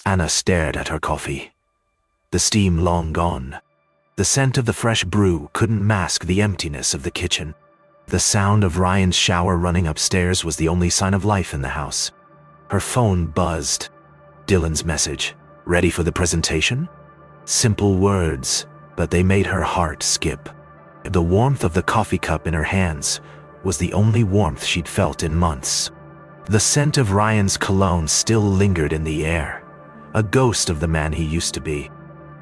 Anna stared at her coffee. The steam long gone. The scent of the fresh brew couldn't mask the emptiness of the kitchen. The sound of Ryan's shower running upstairs was the only sign of life in the house. Her phone buzzed. Dylan's message. Ready for the presentation? Simple words, but they made her heart skip. The warmth of the coffee cup in her hands was the only warmth she'd felt in months. The scent of Ryan's cologne still lingered in the air, a ghost of the man he used to be.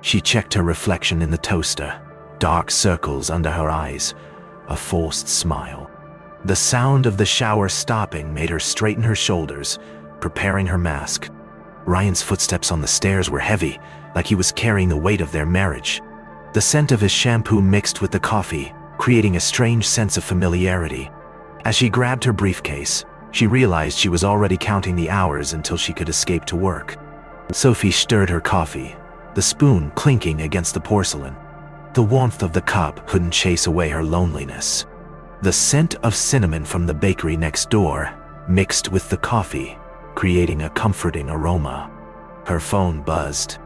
She checked her reflection in the toaster, dark circles under her eyes, a forced smile. The sound of the shower stopping made her straighten her shoulders, preparing her mask. Ryan's footsteps on the stairs were heavy, like he was carrying the weight of their marriage. The scent of his shampoo mixed with the coffee, creating a strange sense of familiarity. As she grabbed her briefcase, she realized she was already counting the hours until she could escape to work. Sophie stirred her coffee, the spoon clinking against the porcelain. The warmth of the cup couldn't chase away her loneliness. The scent of cinnamon from the bakery next door mixed with the coffee, creating a comforting aroma. Her phone buzzed.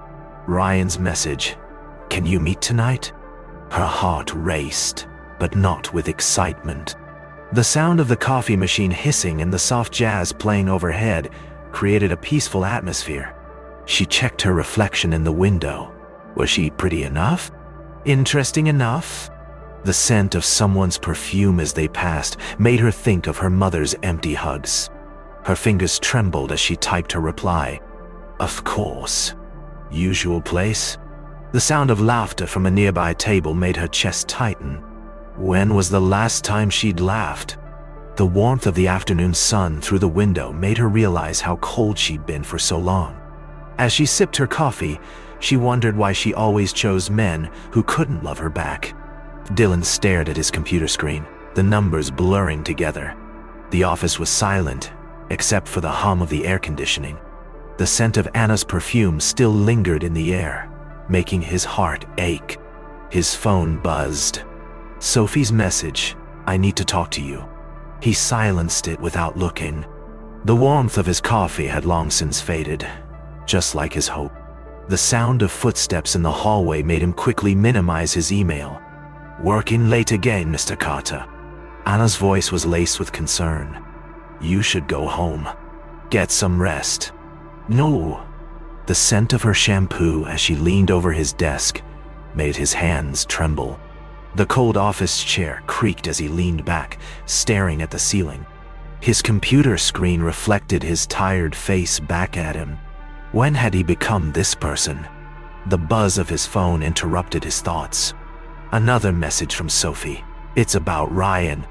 Ryan's message, "Can you meet tonight?" Her heart raced, but not with excitement. The sound of the coffee machine hissing and the soft jazz playing overhead created a peaceful atmosphere. She checked her reflection in the window. Was she pretty enough? Interesting enough? The scent of someone's perfume as they passed made her think of her mother's empty hugs. Her fingers trembled as she typed her reply. Of course. Usual place? The sound of laughter from a nearby table made her chest tighten. When was the last time she'd laughed? The warmth of the afternoon sun through the window made her realize how cold she'd been for so long. As she sipped her coffee, she wondered why she always chose men who couldn't love her back. Dylan stared at his computer screen, the numbers blurring together. The office was silent, except for the hum of the air conditioning. The scent of Anna's perfume still lingered in the air, making his heart ache. His phone buzzed. Sophie's message, "I need to talk to you." He silenced it without looking. The warmth of his coffee had long since faded, just like his hope. The sound of footsteps in the hallway made him quickly minimize his email. "Working late again, Mr. Carter." Anna's voice was laced with concern. "You should go home. Get some rest." "No." The scent of her shampoo as she leaned over his desk made his hands tremble. The cold office chair creaked as he leaned back, staring at the ceiling. His computer screen reflected his tired face back at him. When had he become this person? The buzz of his phone interrupted his thoughts. Another message from Sophie. "It's about Ryan."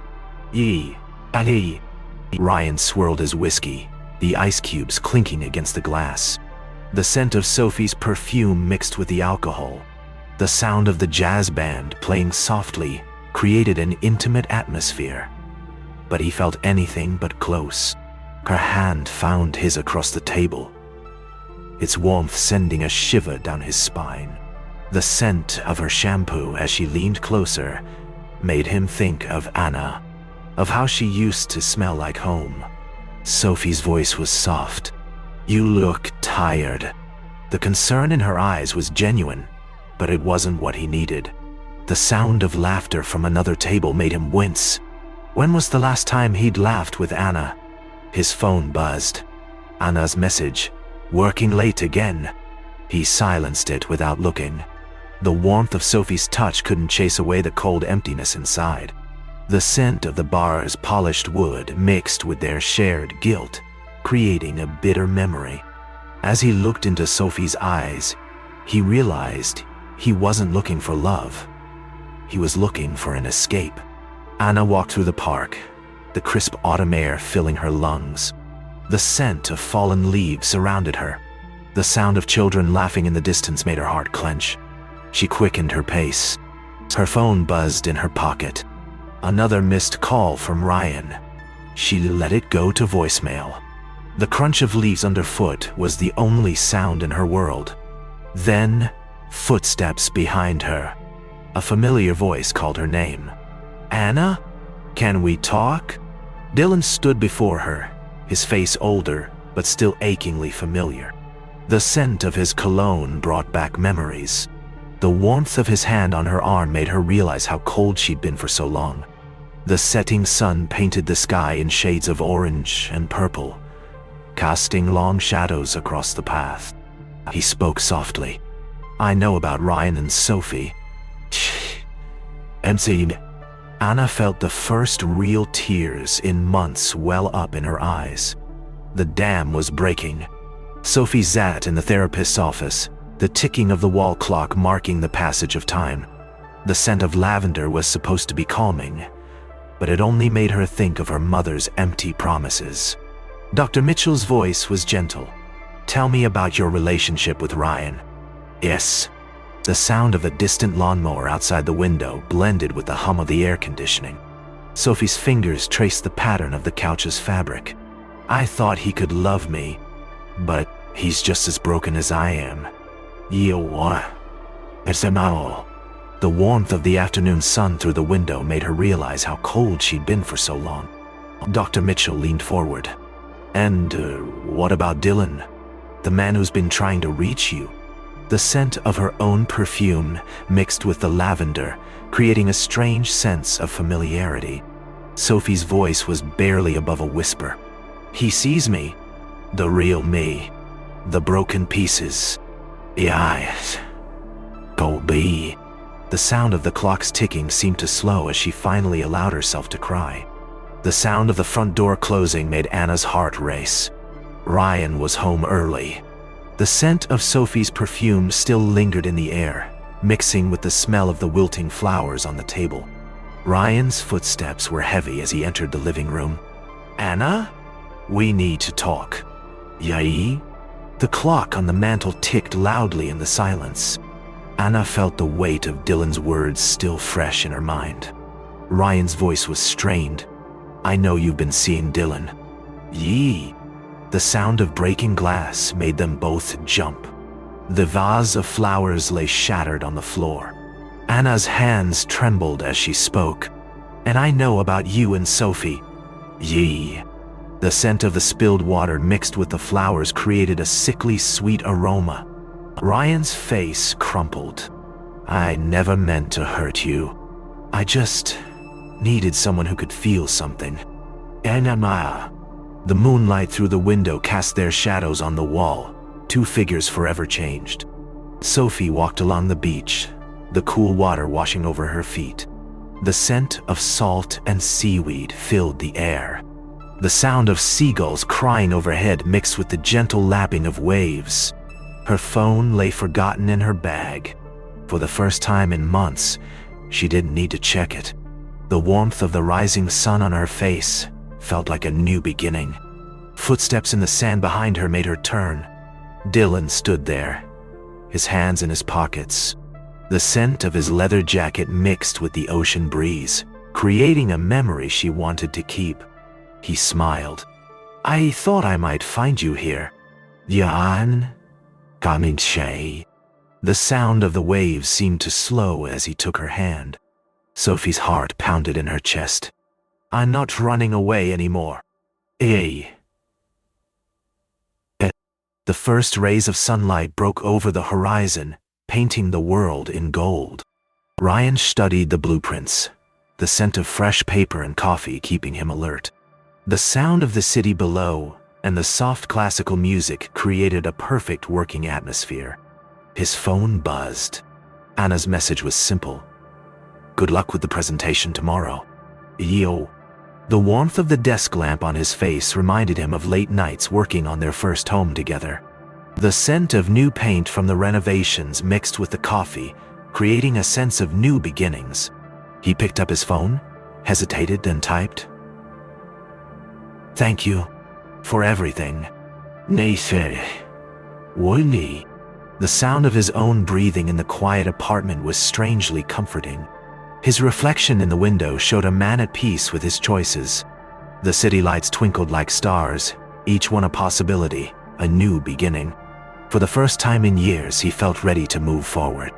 Ali. Ryan swirled his whiskey, the ice cubes clinking against the glass. The scent of Sophie's perfume mixed with the alcohol. The sound of the jazz band playing softly created an intimate atmosphere. But he felt anything but close. Her hand found his across the table, its warmth sending a shiver down his spine. The scent of her shampoo as she leaned closer made him think of Anna, of how she used to smell like home. Sophie's voice was soft. "You look tired." The concern in her eyes was genuine, but it wasn't what he needed. The sound of laughter from another table made him wince. When was the last time he'd laughed with Anna? His phone buzzed. Anna's message, "Working late again." He silenced it without looking. The warmth of Sophie's touch couldn't chase away the cold emptiness inside. The scent of the bar's polished wood mixed with their shared guilt, creating a bitter memory. As he looked into Sophie's eyes, he realized he wasn't looking for love. He was looking for an escape. Anna walked through the park, the crisp autumn air filling her lungs. The scent of fallen leaves surrounded her. The sound of children laughing in the distance made her heart clench. She quickened her pace. Her phone buzzed in her pocket. Another missed call from Ryan. She let it go to voicemail. The crunch of leaves underfoot was the only sound in her world. Then, footsteps behind her. A familiar voice called her name. "Anna? Can we talk?" Dylan stood before her, his face older but still achingly familiar. The scent of his cologne brought back memories. The warmth of his hand on her arm made her realize how cold she'd been for so long. The setting sun painted the sky in shades of orange and purple, casting long shadows across the path. He spoke softly. "I know about Ryan and Sophie." Anna felt the first real tears in months well up in her eyes. The dam was breaking. Sophie sat in the therapist's office, the ticking of the wall clock marking the passage of time. The scent of lavender was supposed to be calming, but it only made her think of her mother's empty promises. Dr. Mitchell's voice was gentle. "Tell me about your relationship with Ryan." "Yes." The sound of a distant lawnmower outside the window blended with the hum of the air conditioning. Sophie's fingers traced the pattern of the couch's fabric. "I thought he could love me, but he's just as broken as I am." It's an owl. The warmth of the afternoon sun through the window made her realize how cold she'd been for so long. Dr. Mitchell leaned forward. "And what about Dylan? The man who's been trying to reach you?" The scent of her own perfume mixed with the lavender, creating a strange sense of familiarity. Sophie's voice was barely above a whisper. "He sees me. The real me. The broken pieces. Yes. Go be." The sound of the clock's ticking seemed to slow as she finally allowed herself to cry. The sound of the front door closing made Anna's heart race. Ryan was home early. The scent of Sophie's perfume still lingered in the air, mixing with the smell of the wilting flowers on the table. Ryan's footsteps were heavy as he entered the living room. "Anna? We need to talk." "Yai?" The clock on the mantel ticked loudly in the silence. Anna felt the weight of Dylan's words still fresh in her mind. Ryan's voice was strained. "I know you've been seeing Dylan." "Yee." The sound of breaking glass made them both jump. The vase of flowers lay shattered on the floor. Anna's hands trembled as she spoke. "And I know about you and Sophie." "Yee." The scent of the spilled water mixed with the flowers created a sickly sweet aroma. Ryan's face crumpled. "I never meant to hurt you. I just needed someone who could feel something." "Anna." The moonlight through the window cast their shadows on the wall, two figures forever changed. Sophie walked along the beach, the cool water washing over her feet. The scent of salt and seaweed filled the air. The sound of seagulls crying overhead mixed with the gentle lapping of waves. Her phone lay forgotten in her bag. For the first time in months, she didn't need to check it. The warmth of the rising sun on her face felt like a new beginning. Footsteps in the sand behind her made her turn. Dylan stood there, his hands in his pockets. The scent of his leather jacket mixed with the ocean breeze, creating a memory she wanted to keep. He smiled. "I thought I might find you here." "Jan? Coming Shay." The sound of the waves seemed to slow as he took her hand. Sophie's heart pounded in her chest. "I'm not running away anymore." "Eh." The first rays of sunlight broke over the horizon, painting the world in gold. Ryan studied the blueprints, the scent of fresh paper and coffee keeping him alert. The sound of the city below and the soft classical music created a perfect working atmosphere. His phone buzzed. Anna's message was simple. "Good luck with the presentation tomorrow." "Yo." The warmth of the desk lamp on his face reminded him of late nights working on their first home together. The scent of new paint from the renovations mixed with the coffee, creating a sense of new beginnings. He picked up his phone, hesitated, and typed, "Thank you for everything." "Nathan, Wooly." The sound of his own breathing in the quiet apartment was strangely comforting. His reflection in the window showed a man at peace with his choices. The city lights twinkled like stars, each one a possibility, a new beginning. For the first time in years, he felt ready to move forward.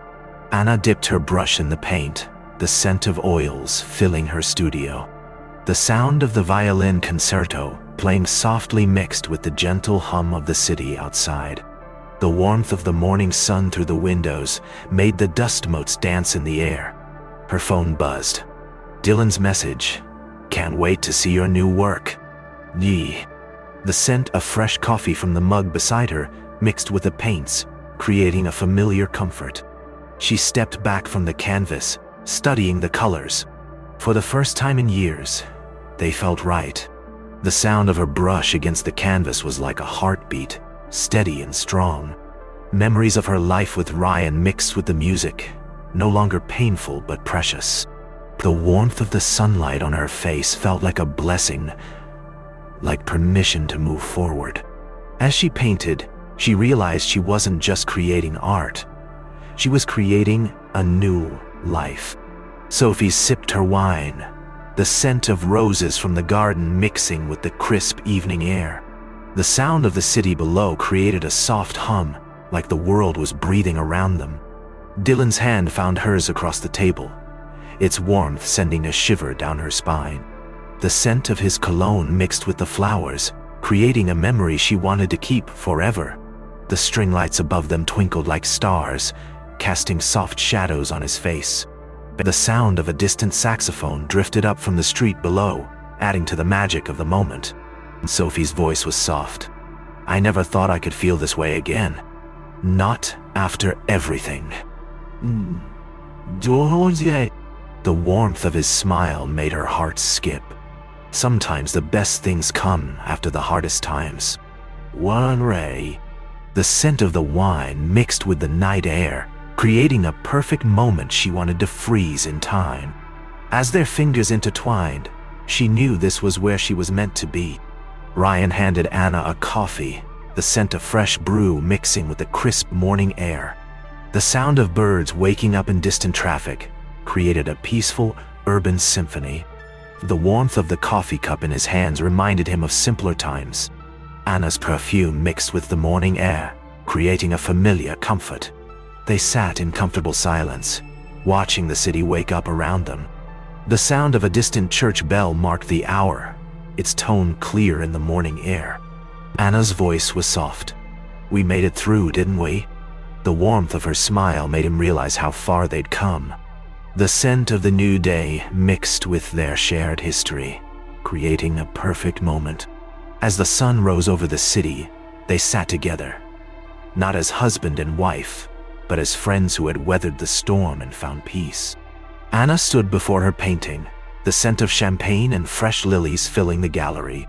Anna dipped her brush in the paint, the scent of oils filling her studio. The sound of the violin concerto playing softly mixed with the gentle hum of the city outside. The warmth of the morning sun through the windows made the dust motes dance in the air. Her phone buzzed. Dylan's message. Can't wait to see your new work. Yee. The scent of fresh coffee from the mug beside her mixed with the paints, creating a familiar comfort. She stepped back from the canvas, studying the colors. For the first time in years, they felt right. The sound of her brush against the canvas was like a heartbeat, steady and strong. Memories of her life with Ryan mixed with the music, no longer painful but precious. The warmth of the sunlight on her face felt like a blessing, like permission to move forward. As she painted, she realized she wasn't just creating art. She was creating a new life. Sophie sipped her wine, the scent of roses from the garden mixing with the crisp evening air. The sound of the city below created a soft hum, like the world was breathing around them. Dylan's hand found hers across the table, its warmth sending a shiver down her spine. The scent of his cologne mixed with the flowers, creating a memory she wanted to keep forever. The string lights above them twinkled like stars, casting soft shadows on his face. The sound of a distant saxophone drifted up from the street below, adding to the magic of the moment. Sophie's voice was soft. I never thought I could feel this way again. Not after everything. George. The warmth of his smile made her heart skip. Sometimes the best things come after the hardest times. One ray. The scent of the wine mixed with the night air, creating a perfect moment she wanted to freeze in time. As their fingers intertwined, she knew this was where she was meant to be. Ryan handed Anna a coffee, the scent of fresh brew mixing with the crisp morning air. The sound of birds waking up in distant traffic created a peaceful, urban symphony. The warmth of the coffee cup in his hands reminded him of simpler times. Anna's perfume mixed with the morning air, creating a familiar comfort. They sat in comfortable silence, watching the city wake up around them. The sound of a distant church bell marked the hour, its tone clear in the morning air. Anna's voice was soft. We made it through, didn't we? The warmth of her smile made him realize how far they'd come. The scent of the new day mixed with their shared history, creating a perfect moment. As the sun rose over the city, they sat together, not as husband and wife, but as friends who had weathered the storm and found peace. Anna stood before her painting, the scent of champagne and fresh lilies filling the gallery.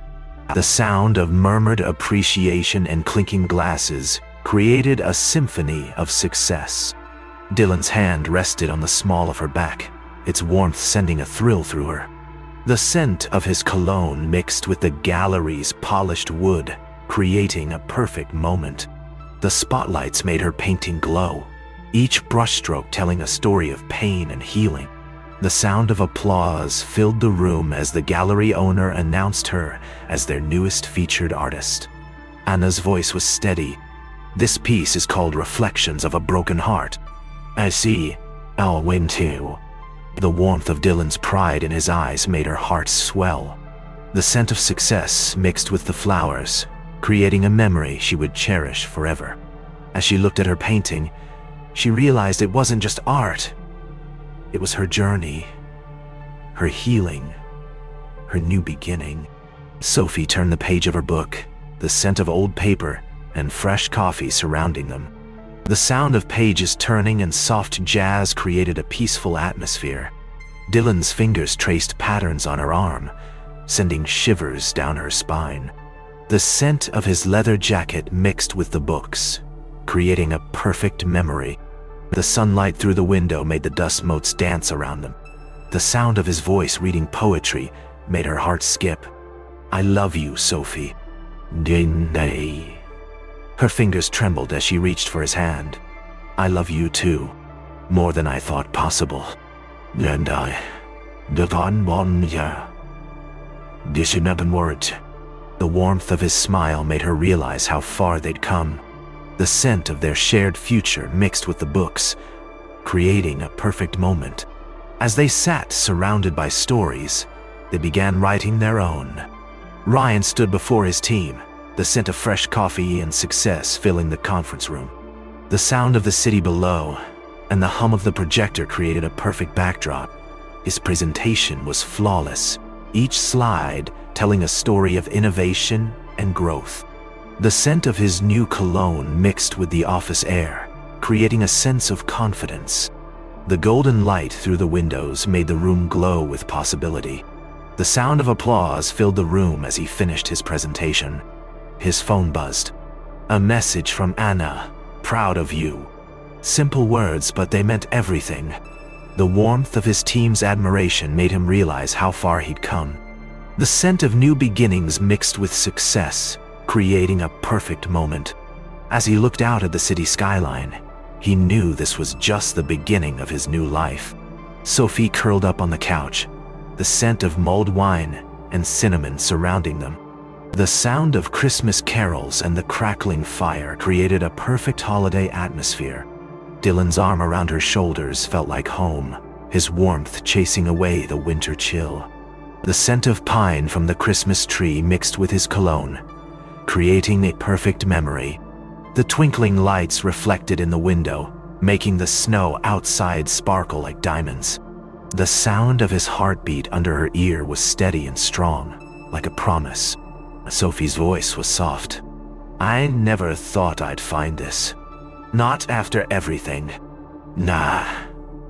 The sound of murmured appreciation and clinking glasses created a symphony of success. Dylan's hand rested on the small of her back, its warmth sending a thrill through her. The scent of his cologne mixed with the gallery's polished wood, creating a perfect moment. The spotlights made her painting glow, each brushstroke telling a story of pain and healing. The sound of applause filled the room as the gallery owner announced her as their newest featured artist. Anna's voice was steady. This piece is called Reflections of a Broken Heart. I see. I'll win too. The warmth of Dylan's pride in his eyes made her heart swell. The scent of success mixed with the flowers, creating a memory she would cherish forever. As she looked at her painting, she realized it wasn't just art. It was her journey, her healing, her new beginning. Sophie turned the page of her book, the scent of old paper and fresh coffee surrounding them. The sound of pages turning and soft jazz created a peaceful atmosphere. Dylan's fingers traced patterns on her arm, sending shivers down her spine. The scent of his leather jacket mixed with the books, creating a perfect memory. The sunlight through the window made the dust motes dance around them. The sound of his voice reading poetry made her heart skip. I love you, Sophie. Day. Her fingers trembled as she reached for his hand. I love you too, more than I thought possible. And I, words. The warmth of his smile made her realize how far they'd come. The scent of their shared future mixed with the books, creating a perfect moment. As they sat surrounded by stories, they began writing their own. Ryan stood before his team, the scent of fresh coffee and success filling the conference room. The sound of the city below and the hum of the projector created a perfect backdrop. His presentation was flawless, each slide telling a story of innovation and growth. The scent of his new cologne mixed with the office air, creating a sense of confidence. The golden light through the windows made the room glow with possibility. The sound of applause filled the room as he finished his presentation. His phone buzzed. A message from Anna, proud of you. Simple words, but they meant everything. The warmth of his team's admiration made him realize how far he'd come. The scent of new beginnings mixed with success, creating a perfect moment. As he looked out at the city skyline, he knew this was just the beginning of his new life. Sophie curled up on the couch, the scent of mulled wine and cinnamon surrounding them. The sound of Christmas carols and the crackling fire created a perfect holiday atmosphere. Dylan's arm around her shoulders felt like home, his warmth chasing away the winter chill. The scent of pine from the Christmas tree mixed with his cologne, creating a perfect memory. The twinkling lights reflected in the window, making the snow outside sparkle like diamonds. The sound of his heartbeat under her ear was steady and strong, like a promise. Sophie's voice was soft. I never thought I'd find this. Not after everything. Nah,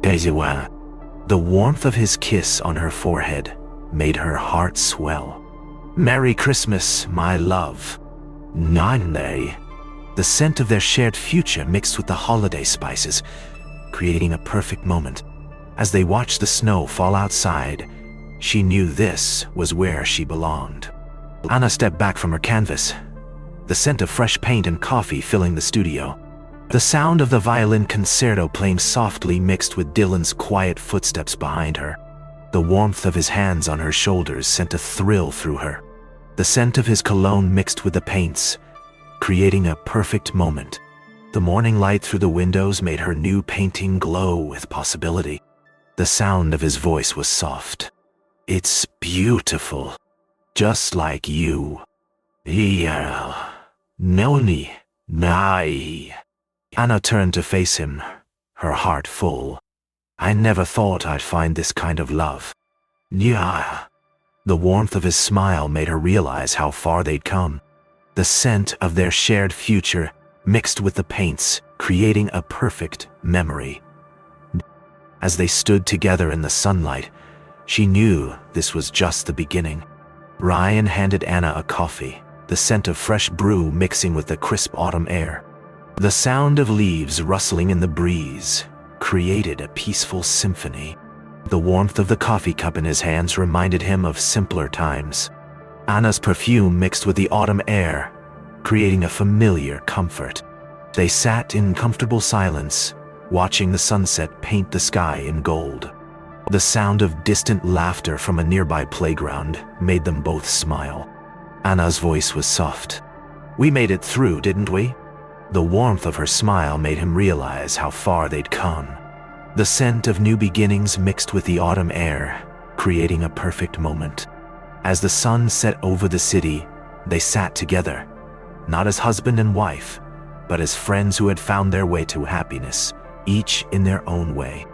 the warmth of his kiss on her forehead made her heart swell. Merry Christmas, my love. Nande. The scent of their shared future mixed with the holiday spices, creating a perfect moment. As they watched the snow fall outside, she knew this was where she belonged. Anna stepped back from her canvas, the scent of fresh paint and coffee filling the studio. The sound of the violin concerto playing softly mixed with Dylan's quiet footsteps behind her. The warmth of his hands on her shoulders sent a thrill through her. The scent of his cologne mixed with the paints, creating a perfect moment. The morning light through the windows made her new painting glow with possibility. The sound of his voice was soft. It's beautiful. Just like you. Yeah. Noni. Nai. Anna turned to face him, her heart full. I never thought I'd find this kind of love. Yeah. The warmth of his smile made her realize how far they'd come. The scent of their shared future mixed with the paints, creating a perfect memory. As they stood together in the sunlight, she knew this was just the beginning. Ryan handed Anna a coffee, the scent of fresh brew mixing with the crisp autumn air. The sound of leaves rustling in the breeze created a peaceful symphony. The warmth of the coffee cup in his hands reminded him of simpler times. Anna's perfume mixed with the autumn air, creating a familiar comfort. They sat in comfortable silence, watching the sunset paint the sky in gold. The sound of distant laughter from a nearby playground made them both smile. Anna's voice was soft. We made it through, didn't we? The warmth of her smile made him realize how far they'd come. The scent of new beginnings mixed with the autumn air, creating a perfect moment. As the sun set over the city, they sat together, not as husband and wife, but as friends who had found their way to happiness, each in their own way.